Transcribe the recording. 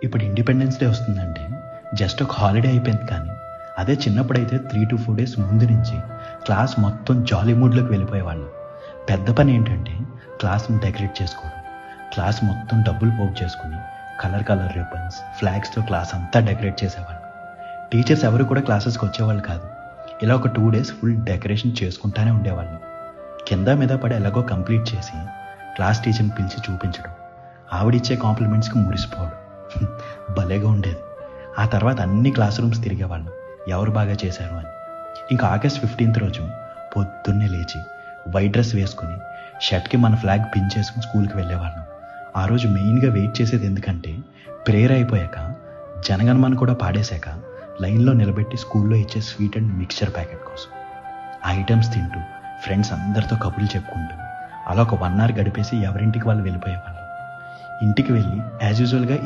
ఇప్పుడు independence day వస్తుందంటే just ఒక హాలిడే అయిపోయింది, కానీ అదే చిన్నప్పుడైతే 3 to 4 డేస్ ముందు నుంచి క్లాస్ మొత్తం జాలీ మూడ్లోకి వెళ్ళిపోయేవాళ్ళం. పెద్ద పని ఏంటంటే క్లాస్ని డెకరేట్ చేసుకోవడం. క్లాస్ మొత్తం డబ్బులు పోగు చేసుకుని కలర్ రిబ్బన్స్, ఫ్లాగ్స్తో క్లాస్ అంతా డెకరేట్ చేసేవాళ్ళం. టీచర్స్ ఎవరు కూడా క్లాసెస్కి వచ్చేవాళ్ళు కాదు. ఇలా ఒక 2 డేస్ ఫుల్ డెకరేషన్ చేసుకుంటానే ఉండేవాళ్ళం. కింద మీద పడి ఎలాగో కంప్లీట్ చేసి క్లాస్ టీచర్ని పిలిచి చూపించడం, ఆవిడిచ్చే కాంప్లిమెంట్స్కి మురిసిపోవడం భలేగా ఉండేది. ఆ తర్వాత అన్ని క్లాస్ రూమ్స్ తిరిగేవాళ్ళం, ఎవరు బాగా చేశారు అని. ఇంకా August 15th రోజు పొద్దున్నే లేచి వైట్ డ్రెస్ వేసుకుని షర్ట్కి మన ఫ్లాగ్ పిన్ చేసుకుని స్కూల్కి వెళ్ళేవాళ్ళం. ఆ రోజు మెయిన్గా వెయిట్ చేసేది ఎందుకంటే ప్రేయర్ అయిపోయాక జనగణమన కూడా పాడేశాక లైన్లో నిలబెట్టి స్కూల్లో ఇచ్చే స్వీట్ అండ్ మిక్చర్ ప్యాకెట్ కోసం. ఆ ఐటమ్స్ తింటూ ఫ్రెండ్స్ అందరితో కబుర్లు చెప్పుకుంటూ అలా ఒక 1 hour గడిపేసి ఎవరింటికి వాళ్ళు వెళ్ళిపోయేవాళ్ళం. ఇంటికి వెళ్ళి యాజ్ యూజువల్గా